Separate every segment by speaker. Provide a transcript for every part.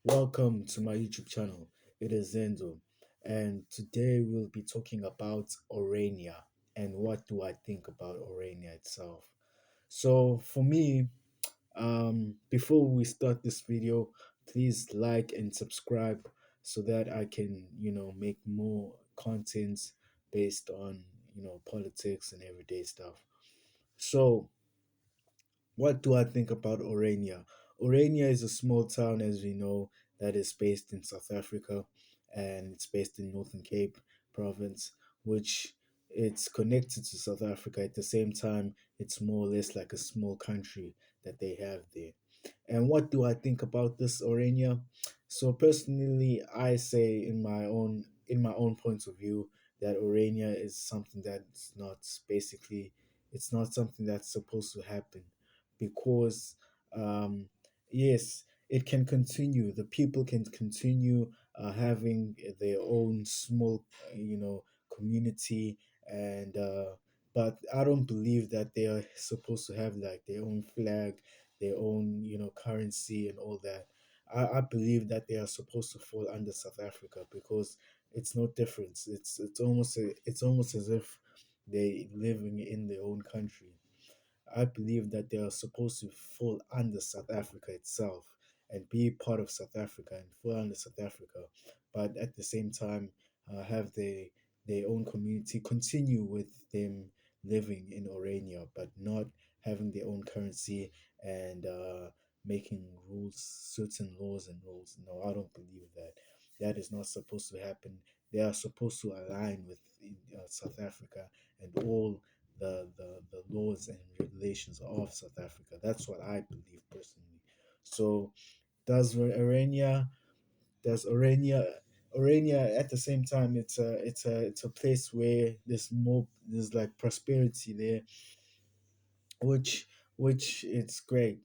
Speaker 1: Welcome to my YouTube channel. It is Zenzo, and today we'll be talking about Orania and what do I think about Orania itself. So, for me, before we start this video, please like and subscribe so that I can, make more content based on, politics and everyday stuff. So, what do I think about Orania? Orania is a small town, as we know, that is based in South Africa, and it's based in Northern Cape province, which it's connected to South Africa. At the same time, it's more or less like a small country that they have there. And what do I think about this Orania? So personally, I say in my own point of view that Orania is something that's not basically it's not something that's supposed to happen because um, yes, it can continue. The people can continue having their own small, community, and but I don't believe that they are supposed to have like their own flag, their own, currency and all that. I believe that they are supposed to fall under South Africa because it's no difference. It's almost as if they living in their own country. I believe that they are supposed to fall under South Africa itself and be part of South Africa and fall under South Africa, but at the same time have their own community, continue with them living in Orania, but not having their own currency and making rules, certain laws and rules. No, I don't believe that. That is not supposed to happen. They are supposed to align with South Africa and all the laws and regulations of South Africa. That's what I believe personally. So does Orania does Orania at the same time it's a place where there's like prosperity there, which which it's great.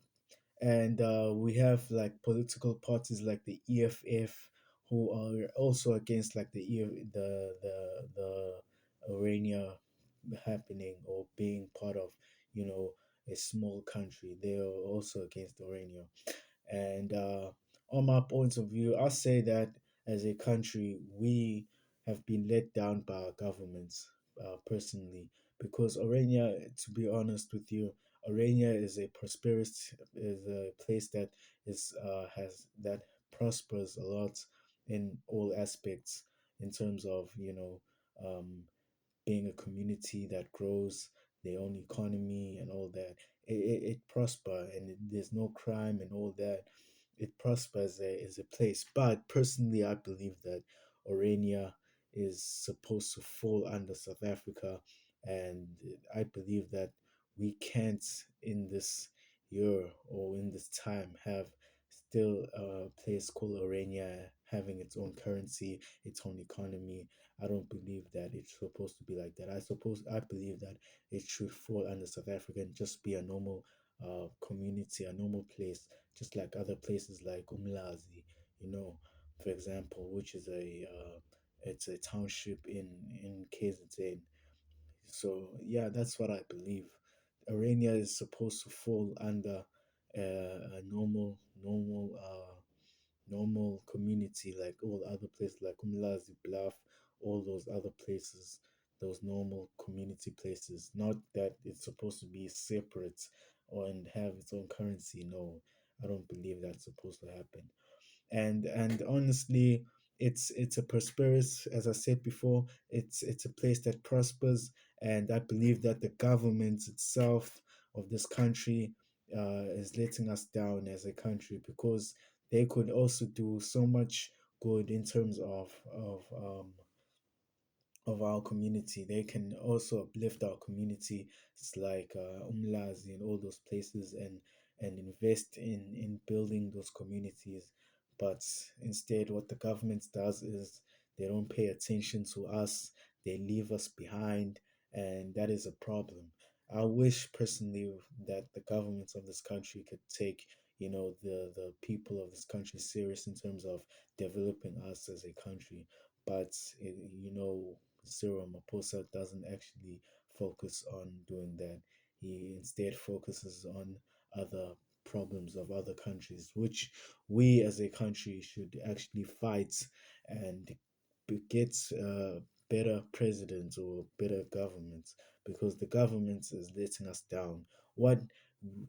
Speaker 1: And we have like political parties like the EFF who are also against like the Orania happening or being part of, you know, a small country. They are also against Orania. And on my point of view, I say that as a country, we have been let down by our governments, personally, because Orania, to be honest with you, Orania is a place that that prospers a lot in all aspects in terms of, being a community that grows their own economy and all that. It prosper and there's no crime and all that. It prospers as a place. But personally, I believe that Orania is supposed to fall under South Africa, and I believe that we can't in this year or in this time have still a place called Orania having its own currency, its own economy. I don't believe that it's supposed to be like that. I believe that it should fall under South Africa and just be a normal community, a normal place, just like other places like Umlazi, you know, for example, which is it's a township in KZN. So yeah, that's what I believe. Arania is supposed to fall under a normal community like all other places like Umlazi Bluff, all those other places, those normal community places. Not that it's supposed to be separate or and have its own currency. No, I don't believe that's supposed to happen. And honestly, it's a prosperous, as I said before, it's a place that prospers, and I believe that the government itself of this country is letting us down as a country because they could also do so much good in terms of our community. They can also uplift our community. It's like Umlazi and all those places, and invest in building those communities. But instead, what the government does is they don't pay attention to us. They leave us behind, and that is a problem. I wish personally that the governments of this country could take, the people of this country serious in terms of developing us as a country. But Cyril Maposa doesn't actually focus on doing that. He instead focuses on other problems of other countries, which we as a country should actually fight and get better presidents or better governments, because the government is letting us down. What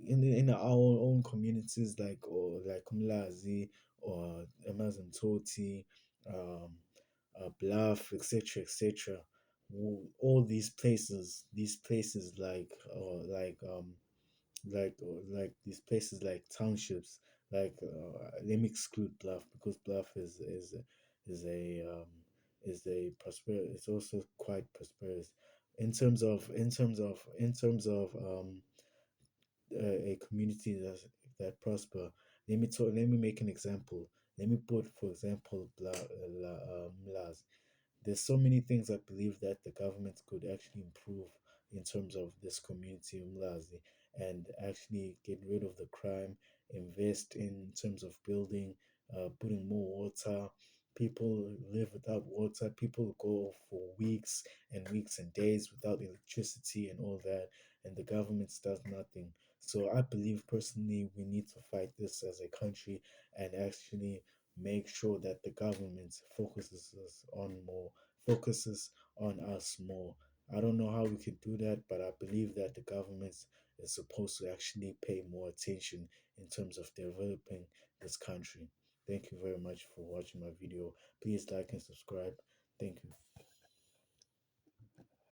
Speaker 1: in our own communities, like or like Umlazi or Amazon Toti, um, Bluff, etc., etc. All these places like these places like townships, let me exclude Bluff, because Bluff is a prosperous, it's also quite prosperous in terms of a community that prosper. Let me make an example. Let me put, for example, Mlas. There's so many things I believe that the government could actually improve in terms of this community Umlazi, and actually get rid of the crime, invest in terms of building, putting more water. People live without water. People go for weeks and weeks and days without electricity and all that, and the government does nothing. So I believe personally we need to fight this as a country, and actually make sure that the government focuses on us more. I don't know how we could do that, but I believe that the government is supposed to actually pay more attention in terms of developing this country. Thank you very much for watching my video. Please like and subscribe. Thank you.